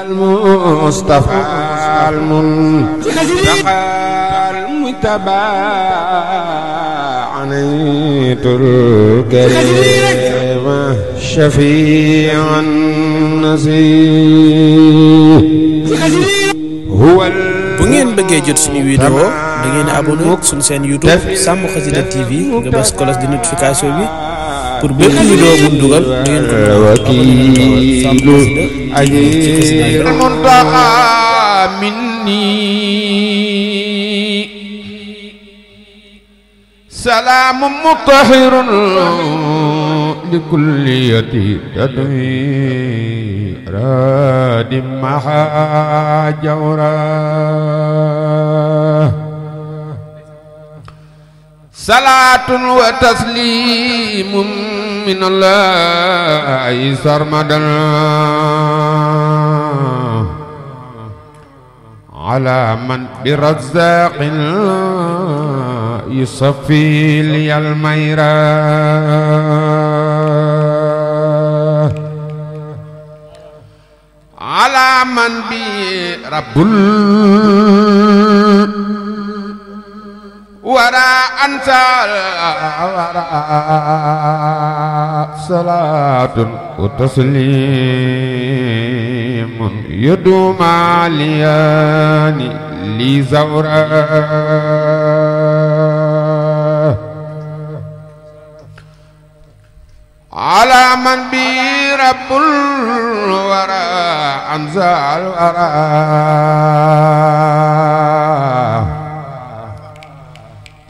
المصطفى المنتقى المجتبى عنيت الكريم شفيع النسيم هو bu ngeen bëggee jot suñu vidéo da ngeen abonné suñu seen YouTube Sàmm Xasida TV nga bës cloche de notification bi pour bépp vidéo bu dugal ngeen ko wakiilu ajir muntaqa minni salaamun mutahhirun likulliyati tadwi radim maha jawra salaatun wa tasliimun min Allahi sarmadan ala man bi razzaaqin yusaffi liyal mayra ala man bi rabbul wara ansal salaatun wa tasliimun yaduma liyani li zawra ala man bi rabbul wara ansal wara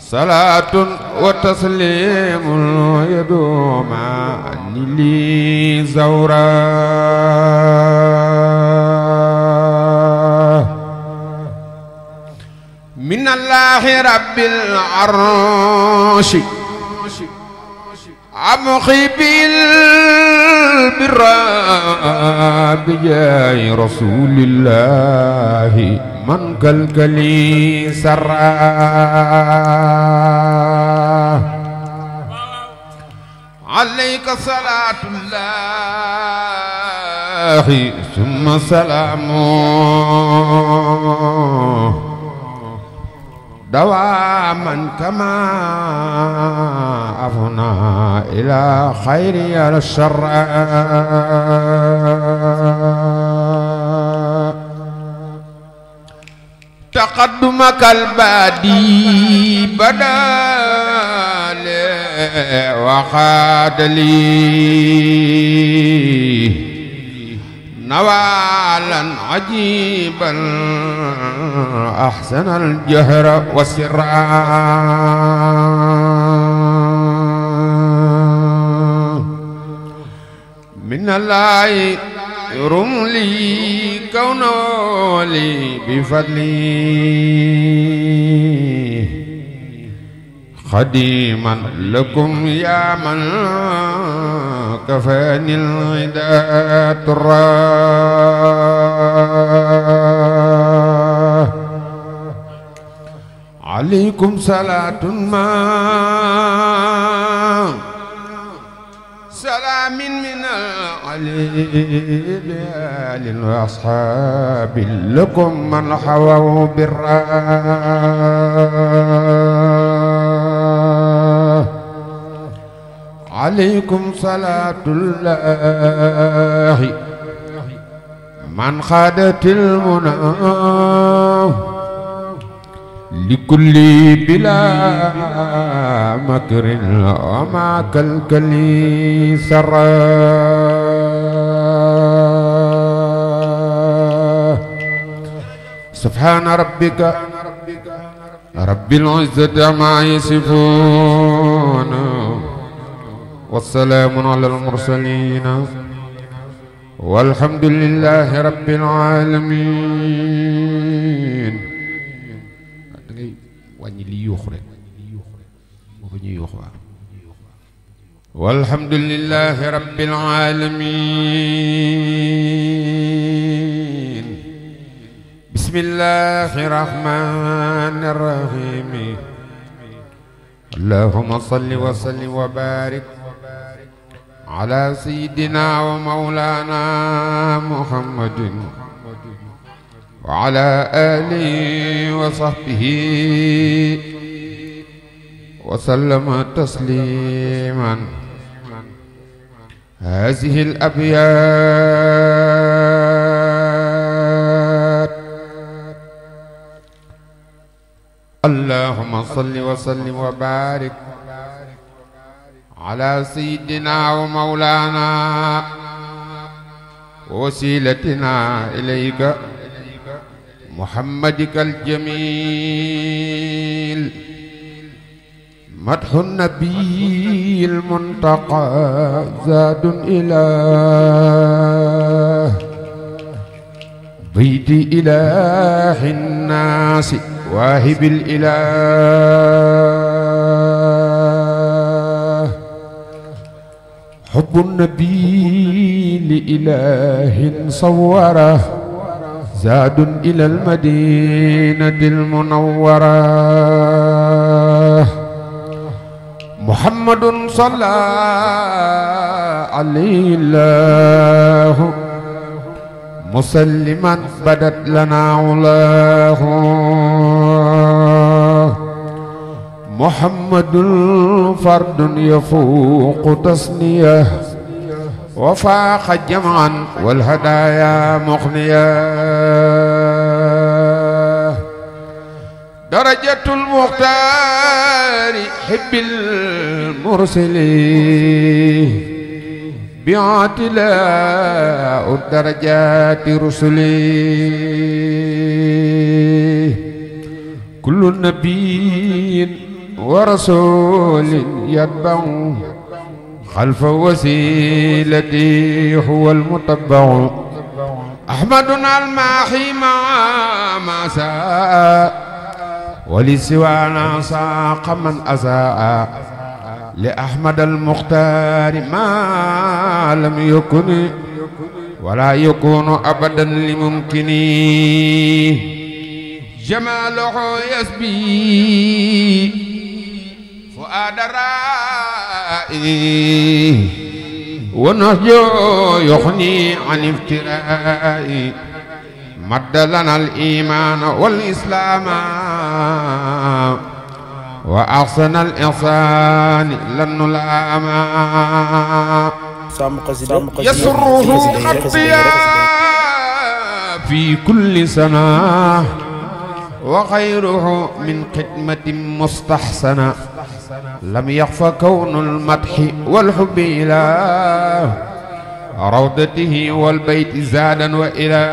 salaatun wa tasliimun yaduuma li zawra min Allaahi rabbil arshi amxi bil birra bi jaahi rasuulillaahi man kalkali sarra alayka salaatullaahi summa salaamu dawaaman kama afna ila xayri al sharra تقدمك البادي بدال وخاد لي نوالا عجيبا أحسن الجهر والسرا من الله يرم لي كونه لي بفضلي خديما لكم يا من كفاني الغداء ترى عليكم صلاة ما سلام من العلي بآل وأصحاب لكم من حووا برا عليكم صلاة الله من خادت المنى لكل بلا مكر وما كالكلي سرا سبحان ربك رب العزة عما يصفون والسلام على المرسلين والحمد لله رب العالمين والحمد لله رب العالمين بسم الله الرحمن الرحيم اللهم صل وسلم وبارك على سيدنا ومولانا محمد وعلى آله وصحبه وسلم تسليما. هذه الأبيات اللهم صل وسلم وبارك على سيدنا ومولانا وسيلتنا إليك محمدك الجميل. مدح النبي المنتقى زاد إله بيت إله الناس واهب الإله. حب النبي لإله صوره زاد إلى المدينة المنورة. محمد صلى عليه الله مسلما بدت لنا علاه. محمد فرد يفوق تصنيه وفاق جمعا والهدايا مغنية. درجة المختار حب المرسلين باعتلاء الدرجات رسلي. كل نبي ورسول يتبع خلف وسيلتي هو المتبع. أحمدنا الماحي ما ساء ولسوانا ساق من أساء. لأحمد المختار ما لم يكن ولا يكون أبدا لممكن. جماله يسبي فؤاد رائي ونهجه يغني عن افترائي. مد لنا الإيمان والإسلام وأحسن الإحسان لن نلام. يسره خطيا في كل سنة وغيره من خدمة مستحسنة. لم يخف كون المدح والحب إلى روضته والبيت زادا وإلى.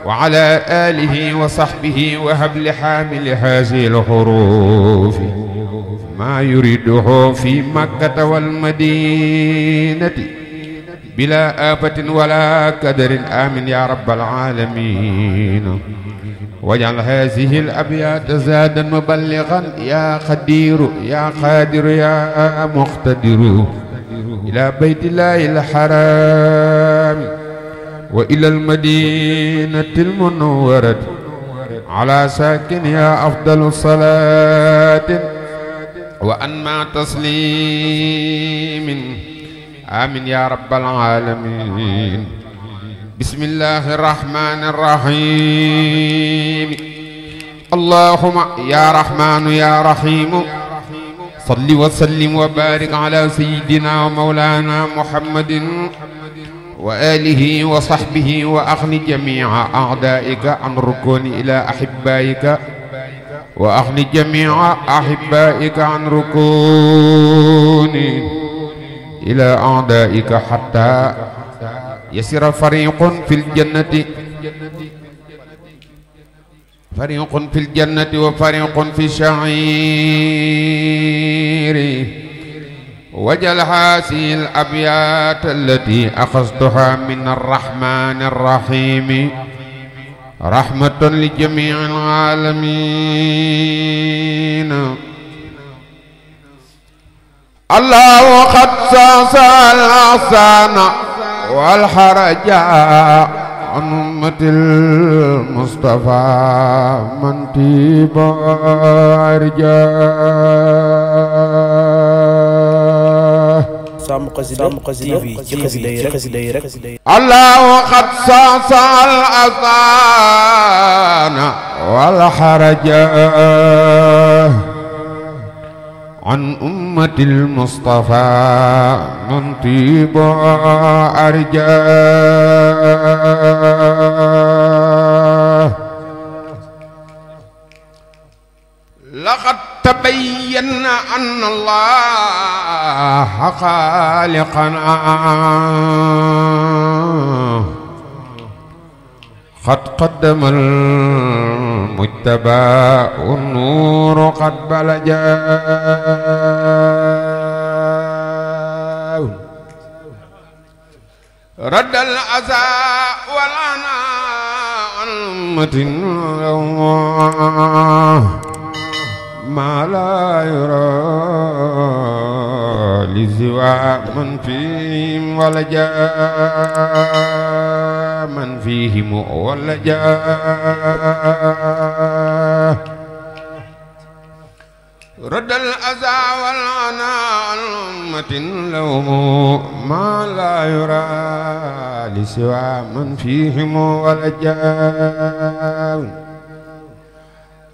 وعلى آله وصحبه وهب لحامل هذه الحروف ما يريده في مكة والمدينة بلا آفة ولا كدر. آمين يا رب العالمين. واجعل هذه الأبيات زادا مبلغا يا قدير يا قادر يا مقتدر إلى بيت الله الحرام وإلى المدينة المنورة على ساكنها أفضل الصلاة وأنمى تسليم. آمين يا رب العالمين. بسم الله الرحمن الرحيم. اللهم يا رحمن يا رحيم صل وسلم وبارك على سيدنا ومولانا محمد وآله وصحبه وأغن جميع أعدائك عن ركون إلى أحبائك وأغن جميع أحبائك عن ركون إلى أعدائك حتى يسير فريق في الجنة وفريق في الشعير. وجل هذه الأبيات التي أخذتها من الرحمن الرحيم رحمة لجميع العالمين. الله قد ساسى الأحسان والحرج عن أمة المصطفى من تيب أرجاه. Sàmm Xasida TV ci xasida yi rek الله قد صاص الأذان والحرج عن أمة المصطفى من طيب أرجاه لقد تبين أن الله خالقنا قد قدم المجتبى والنور قد بلجا رد الأذى والعنى عن أمة ما لا يرى لسوى من فيهم ولجا من فيهم ولجا رد الأذى والعنى عن أمة لهم ما لا يرى لسوى من فيهم ولجا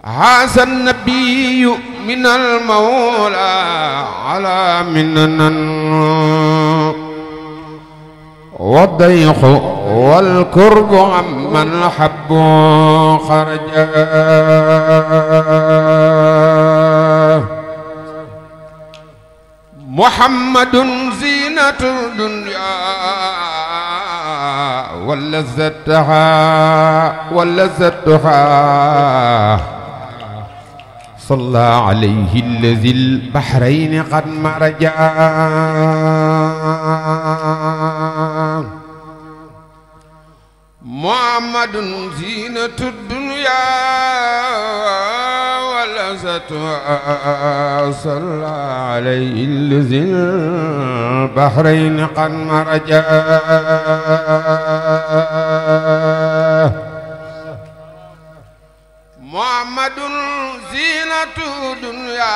هذا النبي من المولى على مننا والضيق والكرب عمن حب خرجا محمد زينة الدنيا ولذتها صلى عليه الذي البحرين قد مرجا محمد زينة الدنيا ولذتها صلى عليه الذي البحرين قد مرجا محمد زينة الدنيا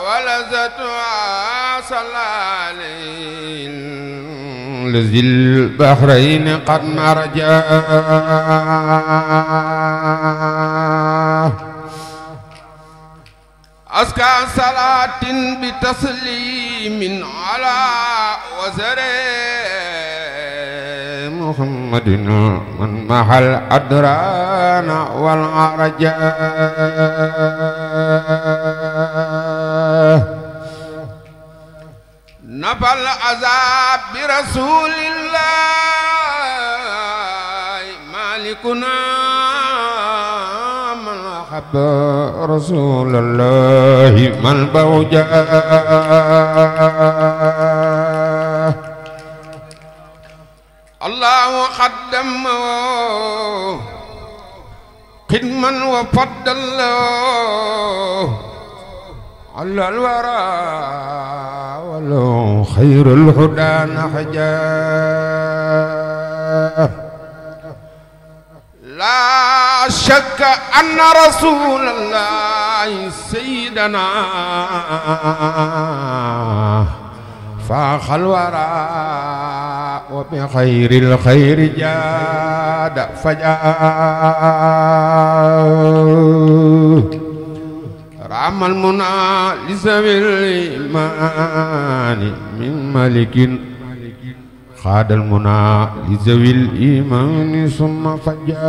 ولذتها صلى عليه الذي البحرين قد مرجا أزكى صلاة بتسليم على وزره محمد من محل أدران والعرجاء نفى العذاب برسول الله مالكنا من أحب رسول الله من بوجاه الله قدمه قدما وفضله على الورى ولو خير الهدى نهجاه لا شك أن رسول الله سيدنا فاخ الورى وبخير الخير جاد فجاء رام المنى لذوي الإيمان من ملك خاد المنى لذوي الإيمان ثم فجاء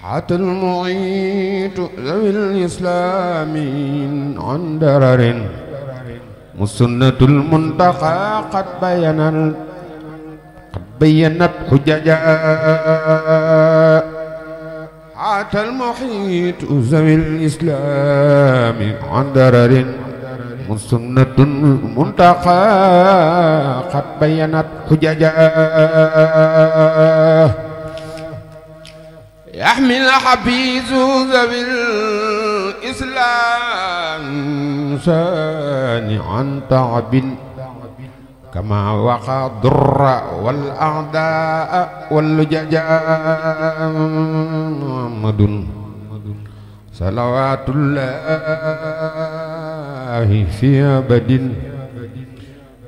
حتى المعيط ذوي الإسلام عن درر مسنة المنتقى قد بينت حججا حتى المحيط ذوي الإسلام عن درر مسنة المنتقى قد بينت حججا يحمل حفيظ ذوي الإسلام سانعا تعب كما وقع الضر والأعداء واللججاء محمد صلوات الله الله في أبد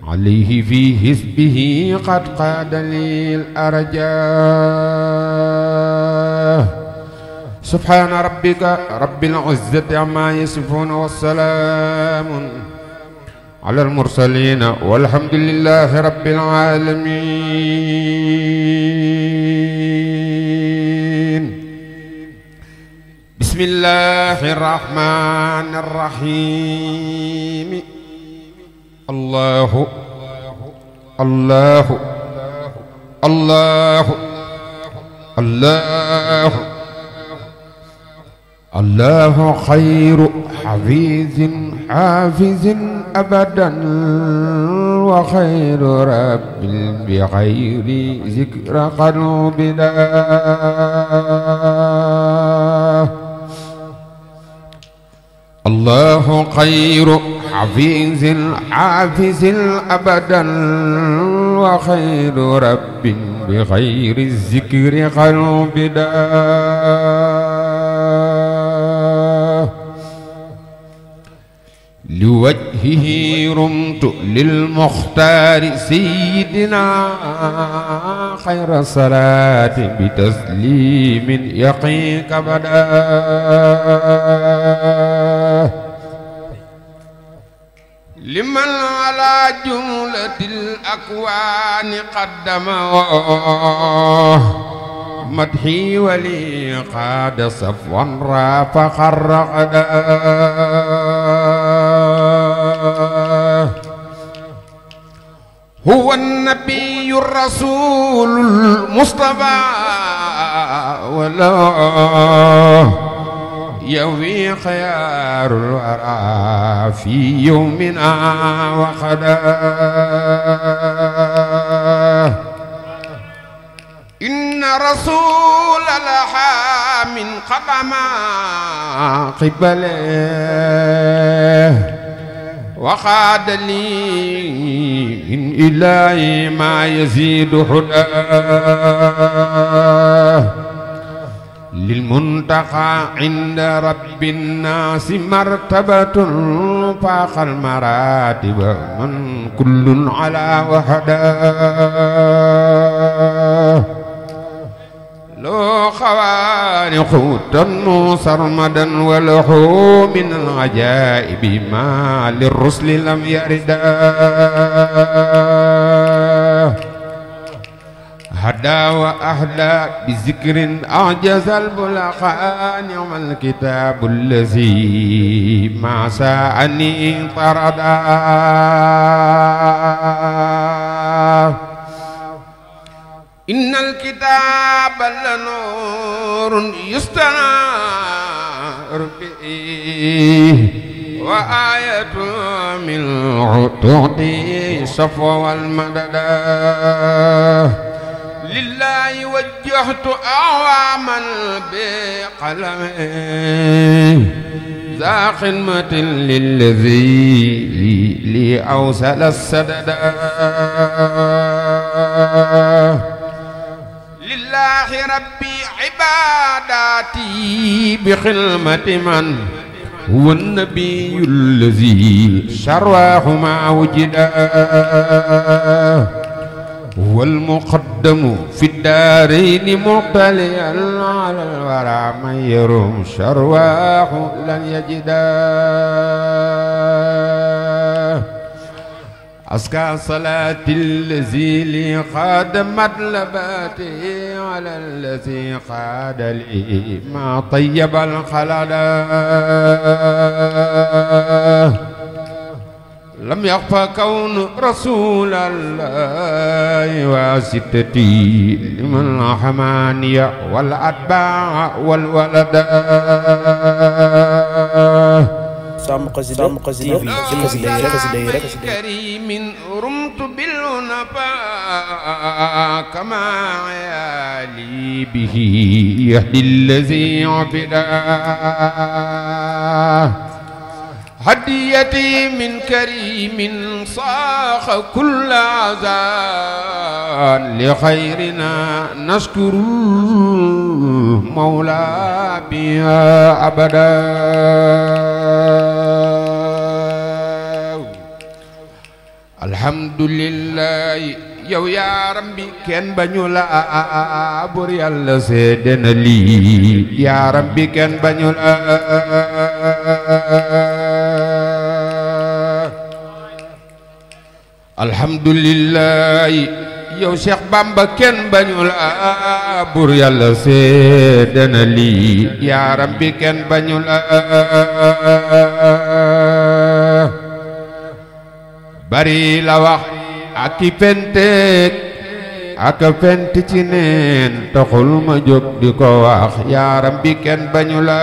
عليه في حسبه قد قاد لي الأرجاء سبحان ربك رب العزة عما يصفون والسلام على المرسلين والحمد لله رب العالمين بسم الله الرحمن الرحيم الله الله الله الله الله خير حافظ أبدا وخير رب بغير ذكر قلوبنا الله خير حافظ أبدا وخير رب بغير الذكر قلوبنا لوجهه رمت للمختار سيدنا خير الصلاة بتسليم يقيك بدا لمن على جملة الأكوان قدمه مدحي ولي قاد صفوا رافق الرقدا هو النبي الرسول المصطفى ولا يوي خيار الورى في يومنا وغدا إن رسول الله من قدم قبله وخاد لي من إلهي ما يزيد هداه للمنتقى عند رب الناس مرتبة فاق المراتب من كل على وحده لو خوارق تنو سرمدا وله من العجائب ما للرسل لم يردا هدى وأهدى بذكر أعجز البلغاء نعم الكتاب الذي ما ساءني طردا إن الكتاب لنور يستنار به وآية منه تعطي صفو والمدد لله وجهت أعواما بقلمي ذا خدمة للذي لي أوصل السدد لله ربي عباداتي بخدمة من هو النبي الذي شرواه ما وجدا هو المقدم في الدارين مطلعا على الورى من يروم شرواه لن يجدا أزكى صلاة الذي لي قاد مطلباتي على الذي قاد لي ما طيب الخلد لم يخفى كون رسول الله واسطتي لمن حمانية والأتباع والولد Sàmm Xasida TV ci xasida yi rek كريم رمت بالنفا كما عيالي به يهدي الذي عبدا هديتي من كريم صاخ كل عزان لخيرنا نشكر المولى بها أبدا alhamdulillah yow yaaram bi kenn bañu la bur yàlla seede na lii yaaram bi kenn bañu la alhamdulillah yow Cheikh Bamba kenn bañu la bur yàlla seede na lii yaaram bi kenn bañu la bari la wax ak i penteek ak a fent ci neen taxul ma jóg di ko wax yaaram bi kenn bañu la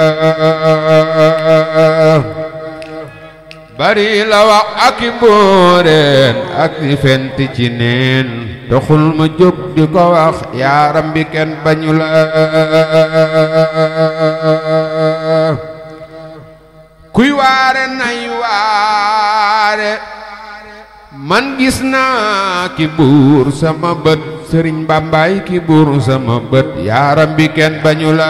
bari la wax ak i mbóoreen ak i fent ci neen taxul ma jóg di ko wax yaaram bi kenn bañu la kuy waare nay waare man gis naa ki buur sama bët Sëriñ Bambaay ki buur sama bët yaaram bi kenn bañu la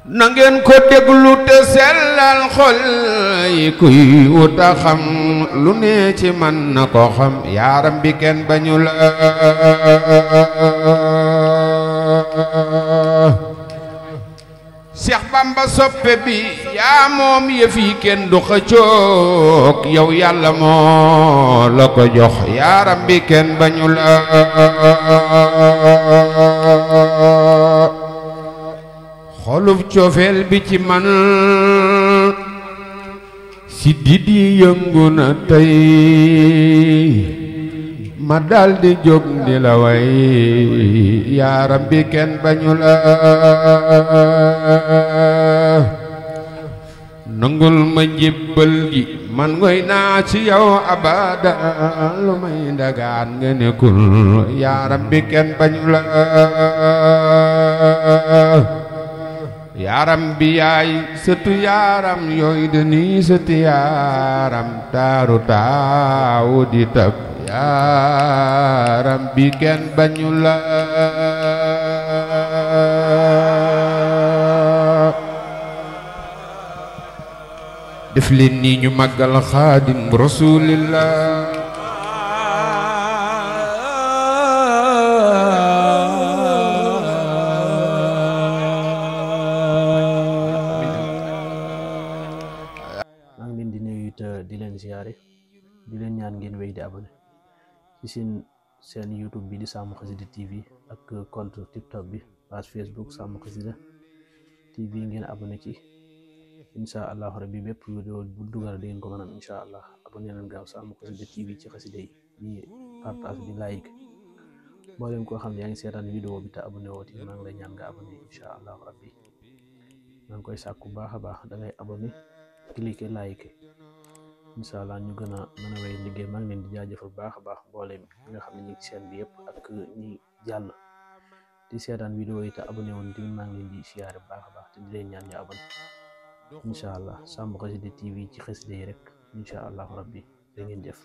na ngeen ko déglu te sellal xol yi kuy wuta xam lu ne ci man na ko xam yaaram bi kenn bañu la Cheikh Bamba soppe bi yaa moom yëf yi kenn du xëccoog yow yàlla moo la ko jox yaaram bi kenn bañu la xoluf cofeel bi ci man si didi yëngu na tey ma daldi jóg di la way yaaram bi kenn bañu la nangul ma njébbal gi man ngoy naa ci yow abada lu may ndagaan nga nekkul yaaram bi kenn bañu la yaaram bi yaay sëtu yaaram yooyu dañuy sëtu yaaram taaru taawu di tab yaaram bi kenn bañu la def leen nii ñu màggal xaadim rasulillah di leen ziyaare di leen ñaan ngeen wéy di abonné ci seen YouTube bi di Sàmm Xasida TV ak compte TikTok bi page Facebook Sàmm Xasida TV ngeen abonné ci insha allah rabbi bépp vidéo bu dugal di ngeen ko mën a am insha allah abonné leen gaaw Sàmm Xasida TV ci xasida yi di partage di like boo leen koo xam ne yaa ngi seetaan vidéo bi te abonné woo ci maa ngi lay ñaan nga abonné insha allah rabbi maa ngi koy sàkku baax a baax da ngay abonné cliquer like inshallah ñu gën a mën a wéy liggéey maa ngi leen di jaajëfal baax a baax mboolem ñi nga xam ne ñu ngi seen bi yëpp ak ñi jàll di seetaan vidéo yi te abonné woon tamit maa ngi leen di siyaare baax a baax te di leen ñaan ñu abonné inshallah Sàmm Xasida TV ci xasida yi rek inshallah rabbi da ngeen jëf